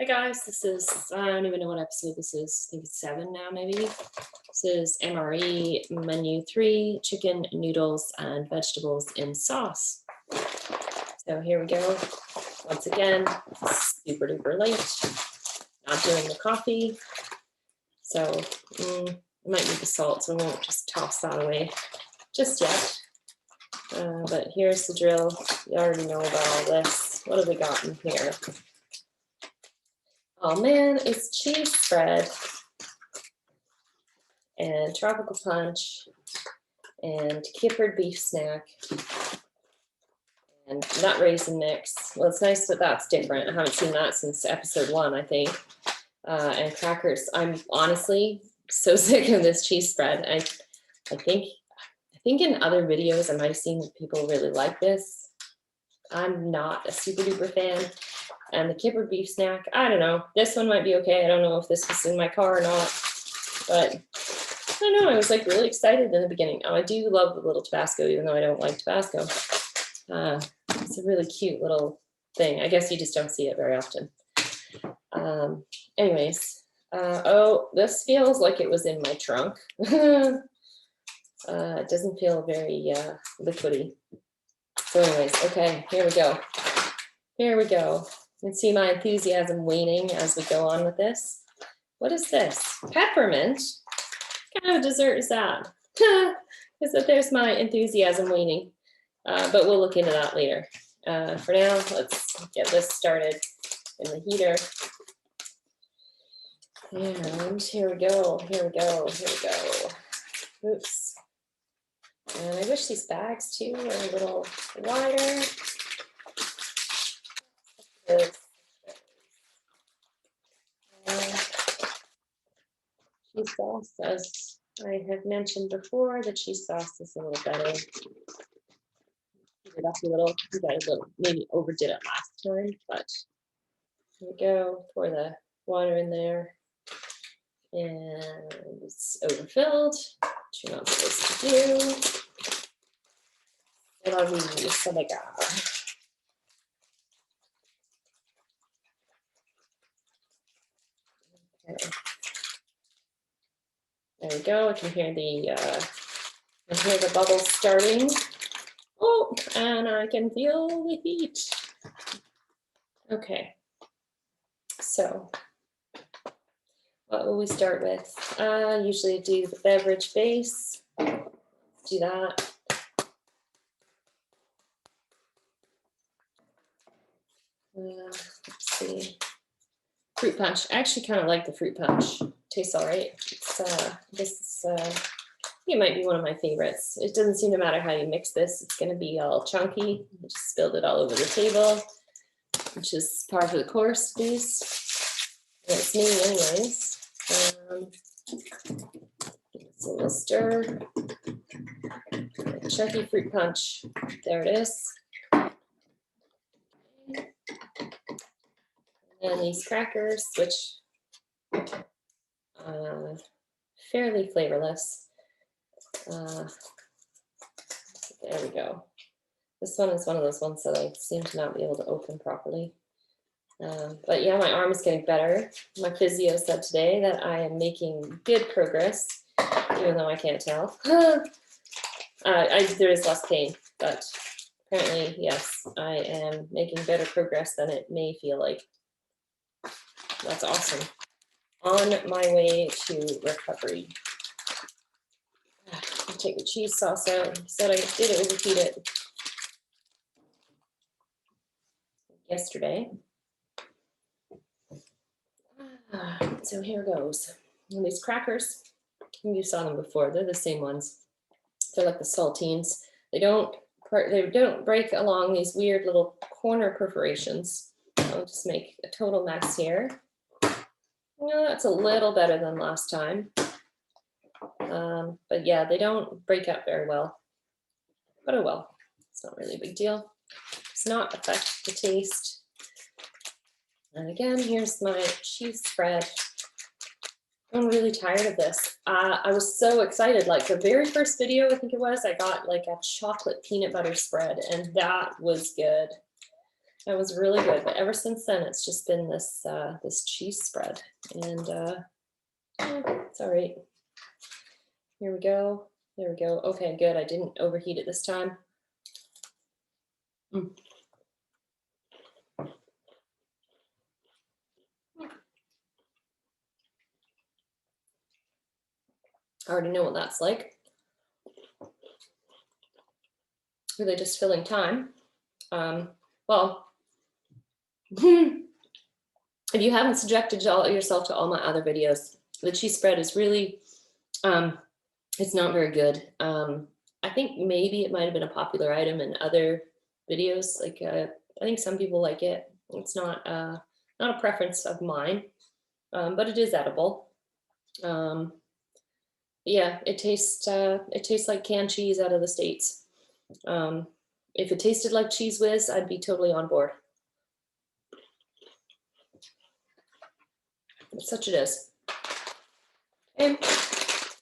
Hi guys, this is, I don't even know what episode this is. I think it's 7 now, maybe. This is MRE menu 3, chicken, noodles, and vegetables in sauce. So here we go. Once again, super duper late. Not doing the coffee. So I might need the salt, so I won't just toss that away just yet. But here's the drill. You already know about all this. What have we got in here? Oh man, it's cheese spread and tropical punch and kippered beef snack and nut raisin mix. Well, it's nice that that's different. I haven't seen that since episode 1, I think. And crackers. I'm honestly so sick of this cheese spread. I think in other videos I might have seen people really like this. I'm not a super duper fan. And the kippered beef snack, I don't know. This one might be okay. I don't know if this was in my car or not. But I don't know. I was like really excited in the beginning. Oh, I do love the little Tabasco, even though I don't like Tabasco. It's a really cute little thing. I guess you just don't see it very often. Anyways, oh, this feels like it was in my trunk. It doesn't feel very liquidy. So anyways, okay, here we go. Here we go. You can see my enthusiasm waning as we go on with this. What is this? Peppermint? What kind of dessert is that? There's my enthusiasm waning. But we'll look into that later. For now, let's get this started in the heater. And here we go, here we go, here we go. Oops. And I wish these bags too were a little wider. Cheese sauce, as I have mentioned before, the cheese sauce is a little better. Heat it up a little. You guys maybe overdid it last time, but here we go. Pour the water in there, and it's overfilled, which you're not supposed to do. And I'll use some agave. Okay. There we go. I can hear the bubbles starting. Oh, and I can feel the heat. Okay. So, what will we start with? Usually do the beverage base. Let's do that. Let's see. Fruit punch. I actually kind of like the fruit punch. Tastes all right. It might be one of my favorites. It doesn't seem to matter how you mix this. It's going to be all chunky. I just spilled it all over the table, which is par for the course, please. And it's me anyways. It's a little stir. Chunky fruit punch. There it is. And these crackers, which fairly flavorless. There we go. This one is one of those ones that I seem to not be able to open properly. But yeah, my arm is getting better. My physio said today that I am making good progress, even though I can't tell. There is less pain, but apparently, yes, I am making better progress than it may feel like. That's awesome. On my way to recovery. I'll take the cheese sauce out. I said I did overheat it yesterday. So here goes. And these crackers, you saw them before. They're the same ones. They're like the saltines. They don't break along these weird little corner perforations. I'll just make a total mess here. Well, that's a little better than last time. But yeah, they don't break up very well. But oh well, it's not really a big deal. Does not affect the taste. And again, here's my cheese spread. I'm really tired of this. I was so excited. Like the very first video, I think it was, I got like a chocolate peanut butter spread, and that was good. That was really good, but ever since then, it's just been this this cheese spread, and it's all right. Here we go. There we go. Okay, good. I didn't overheat it this time. I already know what that's like. Really just filling time. Well, if you haven't subjected yourself to all my other videos, the cheese spread is really, it's not very good. I think maybe it might have been a popular item in other videos. Like I think some people like it. It's not not a preference of mine, but it is edible. Yeah, it tastes like canned cheese out of the States. If it tasted like Cheese Whiz, I'd be totally on board. Such it is. And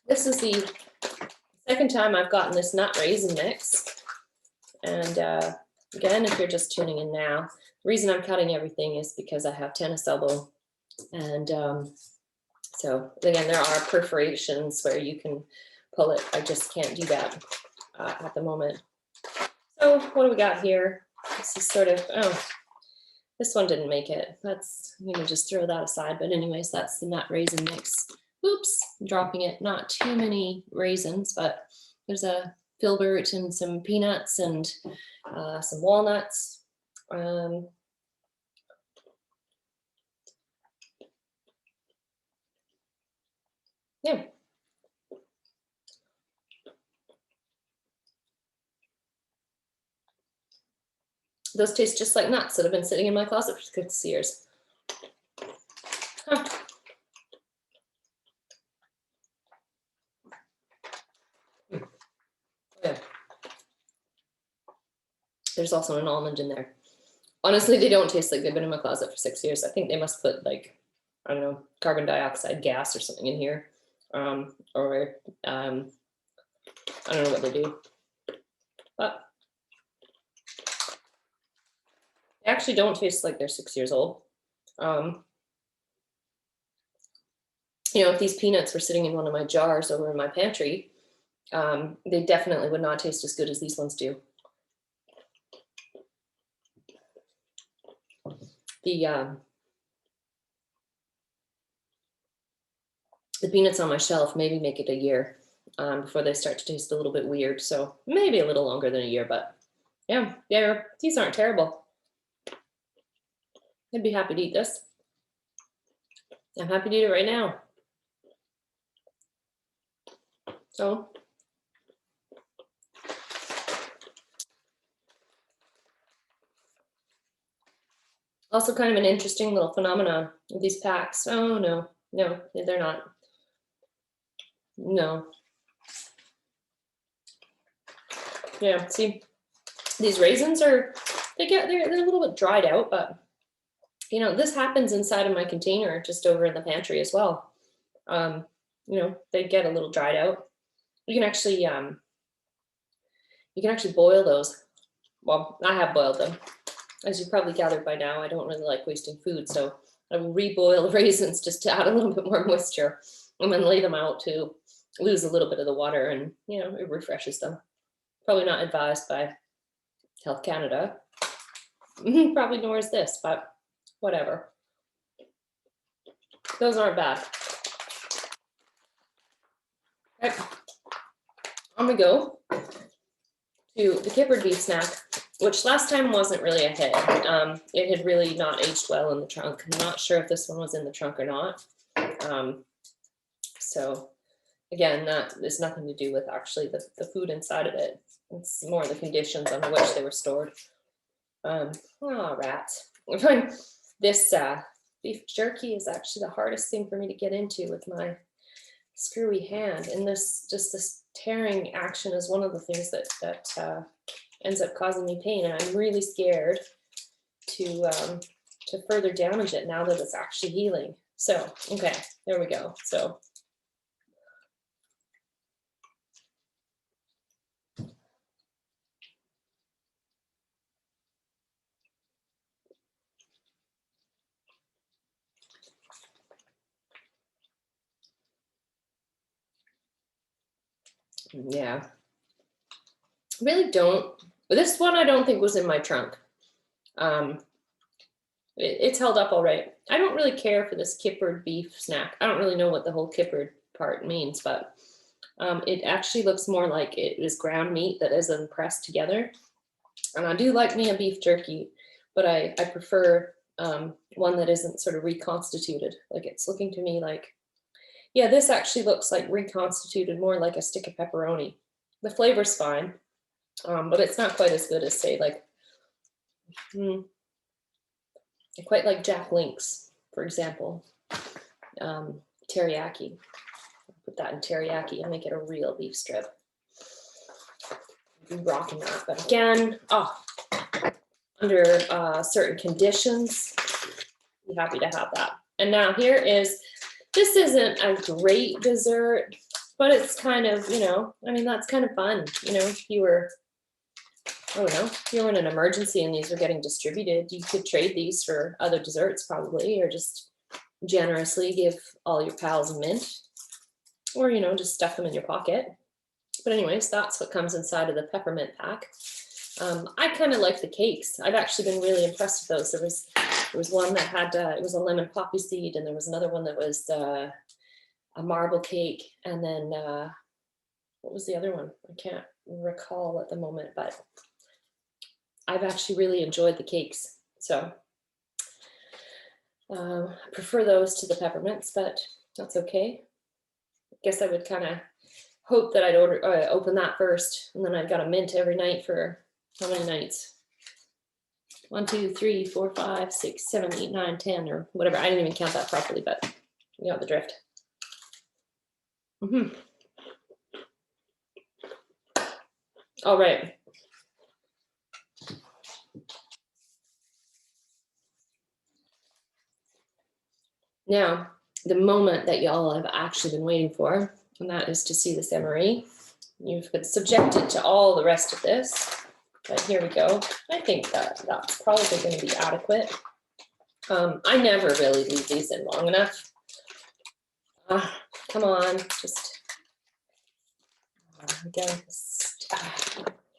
this is the second time I've gotten this nut raisin mix. And again, if you're just tuning in now, the reason I'm cutting everything is because I have tennis elbow. And so again, there are perforations where you can pull it. I just can't do that at the moment. So what do we got here? This is sort of, oh, this one didn't make it. That's, I'm gonna just throw that aside. But anyways, that's the nut raisin mix. Oops, I'm dropping it. Not too many raisins, but there's a filbert and some peanuts and some walnuts. Yeah. Those taste just like nuts that have been sitting in my closet for 6 years. Huh. Yeah. There's also an almond in there. Honestly, they don't taste like they've been in my closet for 6 years. I think they must put like, I don't know, carbon dioxide gas or something in here. Or I don't know what they do. But they actually don't taste like they're 6 years old. You know, if these peanuts were sitting in one of my jars over in my pantry, they definitely would not taste as good as these ones do. The peanuts on my shelf maybe make it a year before they start to taste a little bit weird. So maybe a little longer than a year, but yeah, these aren't terrible. I'd be happy to eat this. I'm happy to eat it right now. So also kind of an interesting little phenomenon with these packs. Oh no, they're not. No. Yeah, see, these raisins are, they're a little bit dried out, but you know, this happens inside of my container just over in the pantry as well. You know, they get a little dried out. You can actually boil those. Well, I have boiled them. As you probably gathered by now, I don't really like wasting food, so I will reboil raisins just to add a little bit more moisture and then lay them out to lose a little bit of the water, and you know, it refreshes them. Probably not advised by Health Canada. Probably nor is this, but whatever. Those aren't bad. Okay. On we go to the kippered beef snack, which last time wasn't really a hit. It had really not aged well in the trunk. I'm not sure if this one was in the trunk or not. So again, that is nothing to do with actually the food inside of it. It's more the conditions under which they were stored. Oh, rats. This beef jerky is actually the hardest thing for me to get into with my screwy hand. And this tearing action is one of the things that ends up causing me pain. And I'm really scared to further damage it now that it's actually healing. So, okay, there we go. So Yeah. Really don't. This one I don't think was in my trunk. It's held up all right. I don't really care for this kippered beef snack. I don't really know what the whole kippered part means, but it actually looks more like it is ground meat that isn't pressed together. And I do like me a beef jerky, but I prefer one that isn't sort of reconstituted. Like it's looking to me like, yeah, this actually looks like reconstituted, more like a stick of pepperoni. The flavor's fine, but it's not quite as good as say like, I quite like Jack Link's, for example, teriyaki. Put that in teriyaki and make it a real beef strip. I'd be rocking that, but again, under certain conditions, be happy to have that. And now here is, this isn't a great dessert, but it's kind of, you know, I mean, that's kind of fun. You know, if you were, I don't know, if you were in an emergency and these were getting distributed, you could trade these for other desserts probably, or just generously give all your pals a mint, or, you know, just stuff them in your pocket. But anyways, that's what comes inside of the peppermint pack. I kind of like the cakes. I've actually been really impressed with those. There was one that had, it was a lemon poppy seed, and there was another one that was a marble cake. And then what was the other one? I can't recall at the moment, but I've actually really enjoyed the cakes. So I prefer those to the peppermints, but that's okay. I guess I would kind of hope that I'd open that first, and then I've got a mint every night for how many nights? 1, 2, 3, 4, 5, 6, 7, 8, 9, 10, or whatever. I didn't even count that properly, but you got the drift. All right. Now, the moment that y'all have actually been waiting for, and that is to see this MRE. You've been subjected to all the rest of this, but here we go. I think that that's probably going to be adequate. I never really leave these in long enough. Come on, just again,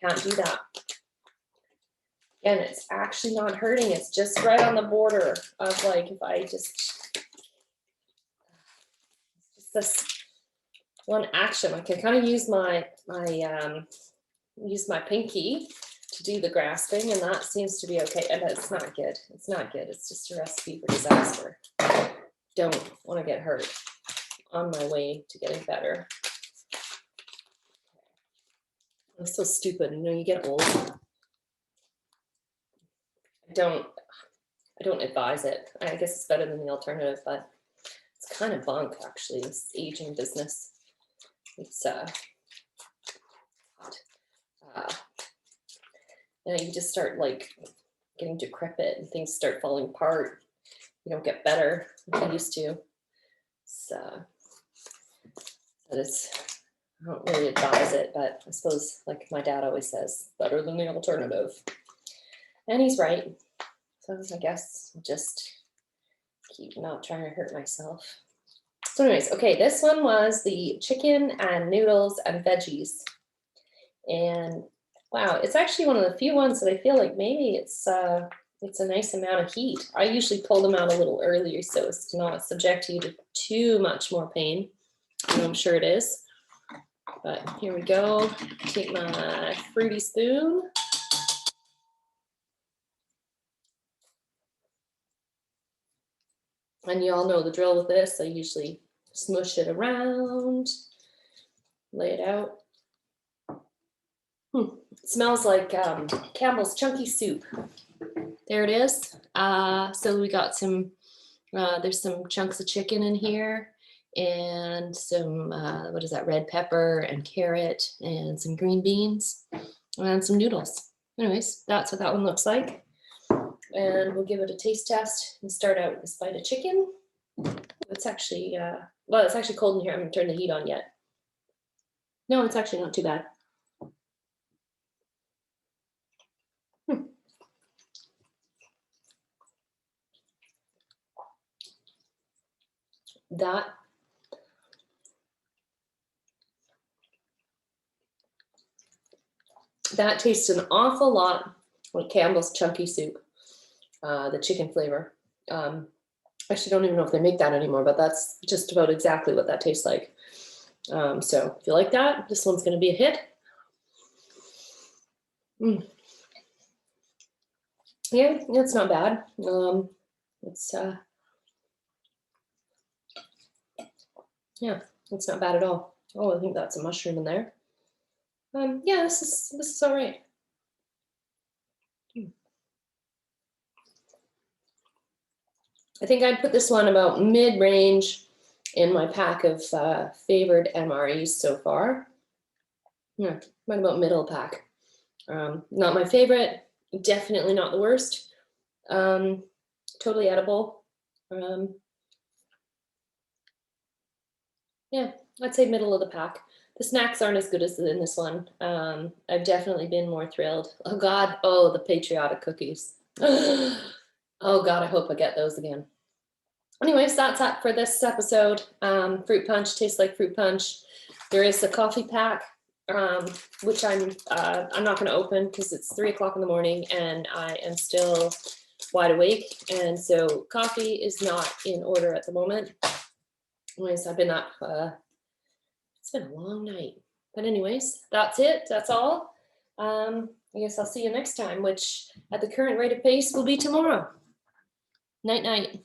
can't do that. Again, it's actually not hurting. It's just right on the border of like, if I just this one action, I can kind of use my pinky to do the grasping, and that seems to be okay. And it's not good. It's not good. It's just a recipe for disaster. Don't want to get hurt on my way to getting better. I'm so stupid. You know, you get old. I don't advise it. I guess it's better than the alternative, but it's kind of bunk actually, this aging business. It's you know, you just start like getting decrepit and things start falling apart. You don't get better like you used to. So but I don't really advise it, but I suppose, like my dad always says, better than the alternative. And he's right. So I guess I'll just keep not trying to hurt myself. So anyways, okay, this one was the chicken and noodles and veggies. And wow, it's actually one of the few ones that I feel like maybe it's a nice amount of heat. I usually pull them out a little earlier so as to not subject you to too much more pain. And I'm sure it is. But here we go. Take my fruity spoon. And you all know the drill with this. I usually smush it around, lay it out. It smells like Campbell's Chunky Soup. There it is. So we got some, there's some chunks of chicken in here, and some, what is that, red pepper and carrot and some green beans and some noodles. Anyways, that's what that one looks like. And we'll give it a taste test and start out with a bite of chicken. It's actually, well, it's actually cold in here. I haven't turned the heat on yet. No, it's actually not too bad. That That tastes an awful lot like Campbell's Chunky Soup, the chicken flavor. Actually, don't even know if they make that anymore, but that's just about exactly what that tastes like. So if you like that, this one's going to be a hit. Yeah, it's not bad. Yeah, it's not bad at all. Oh, I think that's a mushroom in there. Yeah, this is all right. I think I'd put this one about mid-range in my pack of favored MREs so far. Yeah, right about middle pack. Not my favorite, definitely not the worst. Totally edible. Yeah, I'd say middle of the pack. The snacks aren't as good as in this one. I've definitely been more thrilled. Oh God, oh, the patriotic cookies. Oh God, I hope I get those again. Anyways, that's it for this episode. Fruit punch tastes like fruit punch. There is the coffee pack, which I'm not going to open because it's 3 o'clock in the morning and I am still wide awake, and so coffee is not in order at the moment. Anyways, I've been up. It's been a long night, but anyways, that's it. That's all. I guess I'll see you next time, which at the current rate of pace will be tomorrow. Night, night.